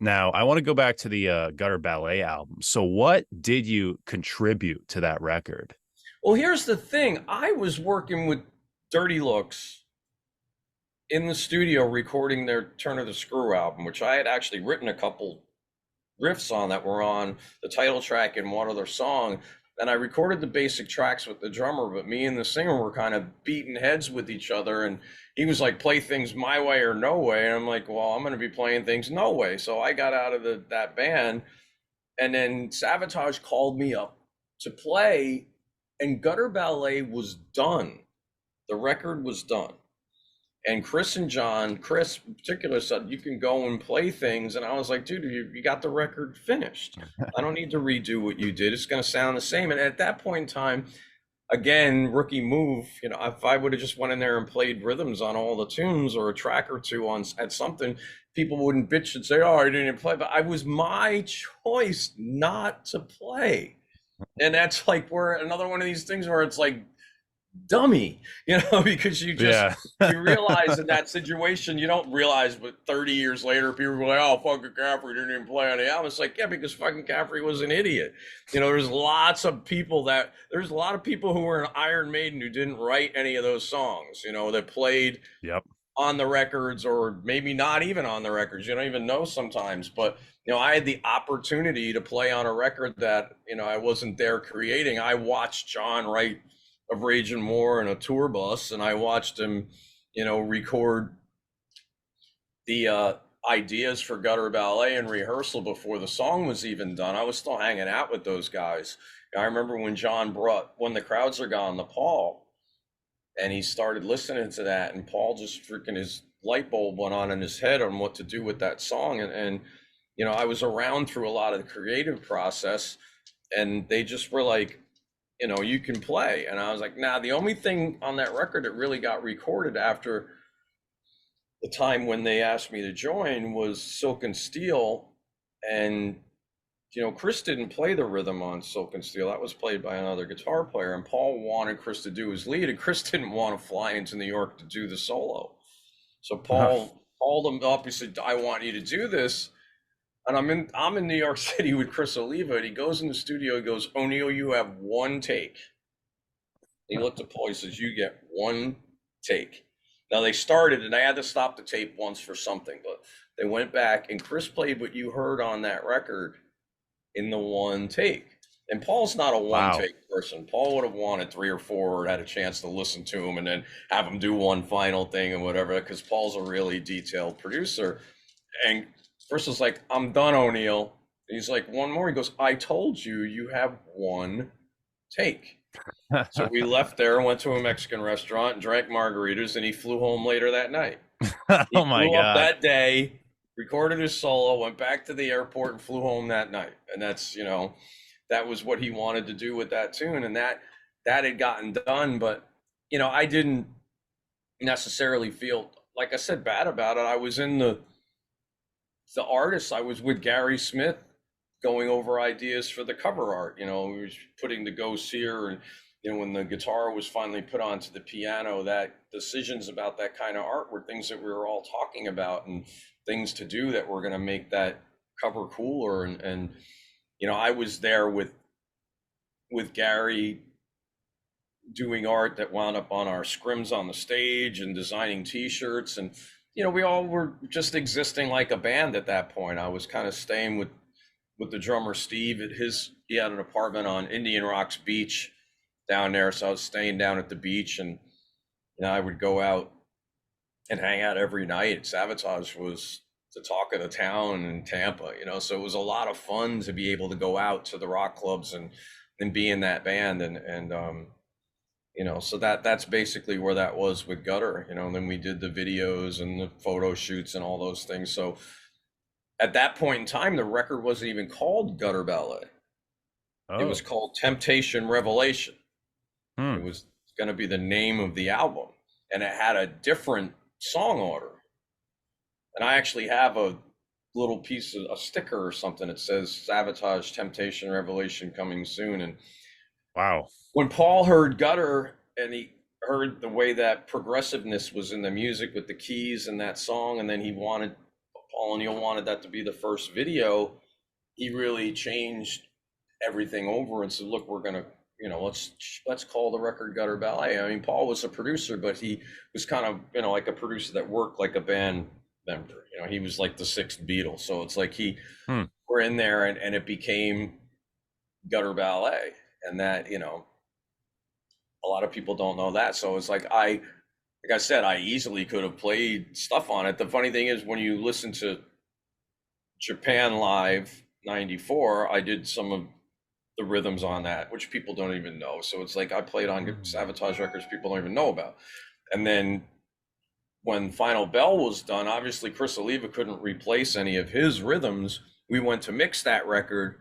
Now, I want to go back to the Gutter Ballet album. So, what did you contribute to that record? Well, here's the thing. I was working with Dirty Looks in the studio recording their Turn of the Screw album, which I had actually written a couple riffs on that were on the title track and one other song. And I recorded the basic tracks with the drummer, but me and the singer were kind of beating heads with each other. And he was like, play things my way or no way. And I'm like, well, I'm going to be playing things no way. So I got out of that band. And then Sabotage called me up to play, and Gutter Ballet was done. The record was done. And Chris and John, Chris in particular, said, you can go and play things. And I was like, dude, you got the record finished. I don't need to redo what you did. It's going to sound the same. And at that point in time, again, rookie move, if I would have just went in there and played rhythms on all the tunes or a track or two on at something, people wouldn't bitch and say, oh, I didn't play. But I was my choice not to play. And that's like where another one of these things where it's like, dummy, because Yeah. you realize in that situation, you don't realize, but 30 years later people were like, oh, fucking Caffery didn't even play on the album. It's like, yeah, because fucking Caffery was an idiot. There's a lot of people who were in Iron Maiden who didn't write any of those songs, that played Yep. on the records, or maybe not even on the records, you don't even know sometimes. But I had the opportunity to play on a record that I wasn't there creating. I watched John write of Rage and War in a tour bus, and I watched him, record the ideas for Gutter Ballet in rehearsal before the song was even done. I was still hanging out with those guys. I remember when John brought When the Crowds Are Gone to Paul, and he started listening to that, and Paul just freaking, his light bulb went on in his head on what to do with that song. And I was around through a lot of the creative process, and they just were like, you can play. And I was like, nah, the only thing on that record that really got recorded after the time when they asked me to join was Silk and Steel. And, Chris didn't play the rhythm on Silk and Steel. That was played by another guitar player. And Paul wanted Chris to do his lead, and Chris didn't want to fly into New York to do the solo. So Paul called him up. He said, I want you to do this. And I'm in New York City with Chris Oliva, and he goes in the studio. He goes, O'Neill, you have one take. He looked at Paul. He says, you get one take. Now they started, and I had to stop the tape once for something, but they went back, and Chris played what you heard on that record in the one take. And Paul's not a one Wow. take person. Paul would have wanted three or four, or had a chance to listen to him and then have him do one final thing and whatever, because Paul's a really detailed producer. And Chris was like, I'm done, O'Neill. He's like, one more. He goes, I told you, you have one take. So we left there and went to a Mexican restaurant and drank margaritas, and he flew home later that night. Oh He my flew up God. that day, recorded his solo, went back to the airport, and flew home that night. And that's, that was what he wanted to do with that tune. And that had gotten done. But, I didn't necessarily feel, like I said, bad about it. I was in the artists. I was with Gary Smith going over ideas for the cover art. We was putting the ghosts here, and when the guitar was finally put onto the piano, that decisions about that kind of art were things that we were all talking about, and things to do that were going to make that cover cooler. And I was there with Gary doing art that wound up on our scrims on the stage and designing t-shirts. And we all were just existing like a band at that point. I was kind of staying with the drummer Steve at he had an apartment on Indian Rocks Beach down there, so I was staying down at the beach, and I would go out and hang out every night. Sabotage was the talk of the town in Tampa, so it was a lot of fun to be able to go out to the rock clubs and be in that band. And so that's basically where that was with Gutter. And then we did the videos and the photo shoots and all those things. So at that point in time, the record wasn't even called Gutter Ballet. It was Oh. called Temptation Revelation. It Hmm. was going to be the name of the album, and it had a different song order. And I actually have a little piece of a sticker or something that says Sabotage, Temptation, Revelation coming soon. And Wow. when Paul heard Gutter, and he heard the way that progressiveness was in the music with the keys and that song, and then he wanted Paul O'Neill wanted that to be the first video, he really changed everything over and said, "Look, we're gonna, let's call the record Gutter Ballet." I mean, Paul was a producer, but he was kind of, like a producer that worked like a band member. He was like the sixth Beatle, so it's like Hmm. we're in there, and it became Gutter Ballet, and that, a lot of people don't know that. So it's like I said, I easily could have played stuff on it. The funny thing is, when you listen to Japan Live '94, I did some of the rhythms on that, which people don't even know. So it's like I played on Savatage records people don't even know about. And then when Final Bell was done, obviously Chris Oliva couldn't replace any of his rhythms. We went to mix that record,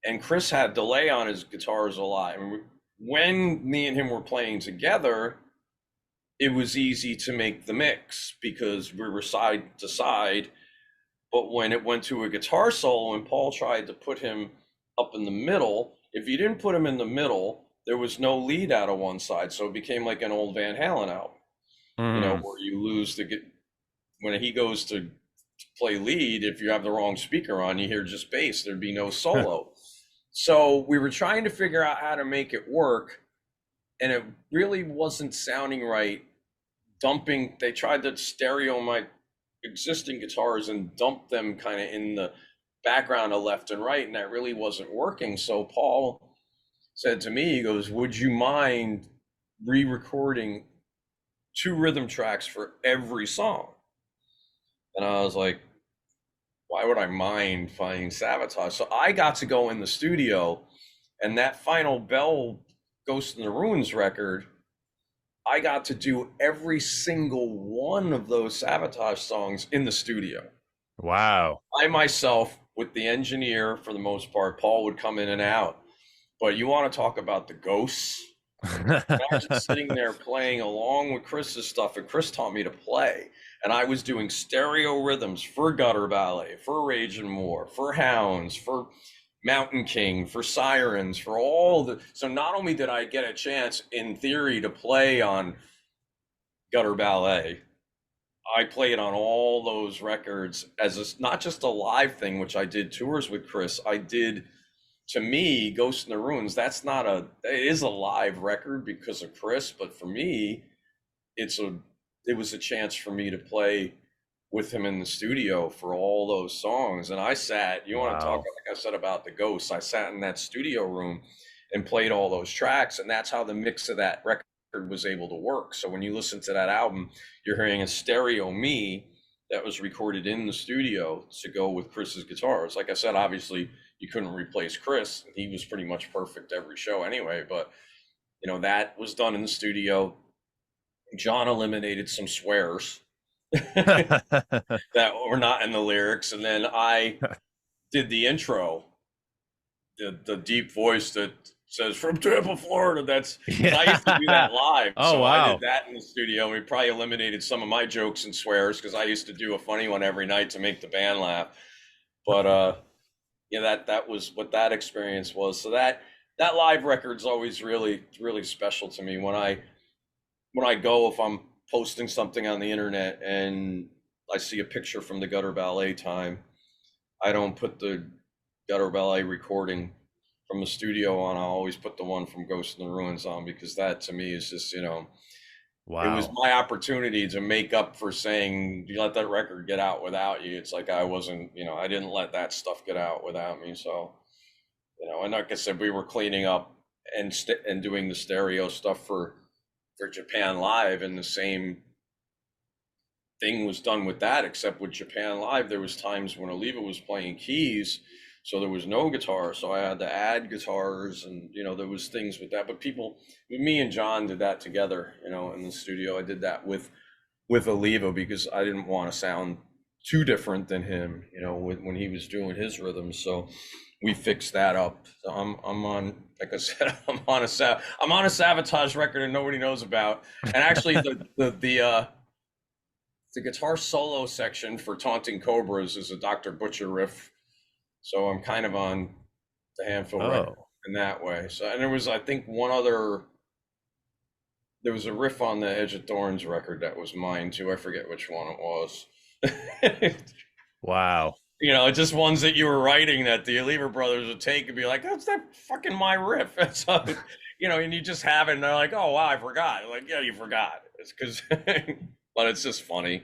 and Chris had delay on his guitars a lot. And when me and him were playing together, it was easy to make the mix because we were side to side. But when it went to a guitar solo and Paul tried to put him up in the middle, if you didn't put him in the middle, there was no lead out of one side. So it became like an old Van Halen album, where you lose when he goes to play lead, if you have the wrong speaker on, you hear just bass, there'd be no solo. So we were trying to figure out how to make it work, and it really wasn't sounding right. They tried to stereo my existing guitars and dump them kind of in the background of left and right, and that really wasn't working. So Paul said to me, he goes, "Would you mind re-recording 2 rhythm tracks for every song?" And I was like, why would I mind finding Sabotage? So I got to go in the studio, and that Final Bell Ghost in the Ruins record, I got to do every single one of those Sabotage songs in the studio. Wow. I myself, with the engineer for the most part, Paul would come in and out. But you want to talk about the ghosts? Imagine sitting there playing along with Chris's stuff, and Chris taught me to play. And I was doing stereo rhythms for Gutter Ballet, for Rage and More, for Hounds, for Mountain King, for Sirens, for all the. So not only did I get a chance, in theory, to play on Gutter Ballet, I played on all those records as not just a live thing, which I did tours with Chris. I did, to me, Ghost in the Ruins, it is a live record because of Chris, but for me, it was a chance for me to play with him in the studio for all those songs. And you want to talk, Wow. like I said, about the ghosts, I sat in that studio room and played all those tracks, and that's how the mix of that record was able to work. So when you listen to that album, you're hearing a stereo me that was recorded in the studio to go with Chris's guitars. Like I said, obviously you couldn't replace Chris. He was pretty much perfect every show anyway, but that was done in the studio. John eliminated some swears that were not in the lyrics, and then I did the intro, the deep voice that says "from Tampa, Florida." I used to do Yeah. that live, Oh, so I did wow. that in the studio. We probably eliminated some of my jokes and swears because I used to do a funny one every night to make the band laugh. But yeah, that was what that experience was. So that live record's always really really special to me. When I go, if I'm posting something on the internet and I see a picture from the Gutter Ballet time, I don't put the Gutter Ballet recording from the studio on. I'll always put the one from Ghost in the Ruins on, because that to me is just, it was Wow. my opportunity to make up for saying, you let that record get out without you. It's like I wasn't, I didn't let that stuff get out without me. So, and like I said, we were cleaning up and doing the stereo stuff for Japan Live, and the same thing was done with that, except with Japan Live, there was times when Oliva was playing keys, so there was no guitar, so I had to add guitars, and there was things with that. But me and John did that together, in the studio. I did that with Oliva because I didn't want to sound too different than him, when he was doing his rhythms. So we fixed that up. So I'm on, like I said, I'm on a Sabotage record and nobody knows about. And actually, the guitar solo section for Taunting Cobras is a Dr. Butcher riff. So I'm kind of on the Handful record Oh. in that way. So, and there was, I think, there was a riff on the Edge of Thorns record that was mine too. I forget which one it was. Wow. You know, just ones that you were writing that the Lever brothers would take and be like, "That's that fucking my riff." And so, you know, and you just have it, and they're like, "Oh wow, I forgot." Like, yeah, you forgot. It's because, but it's just funny.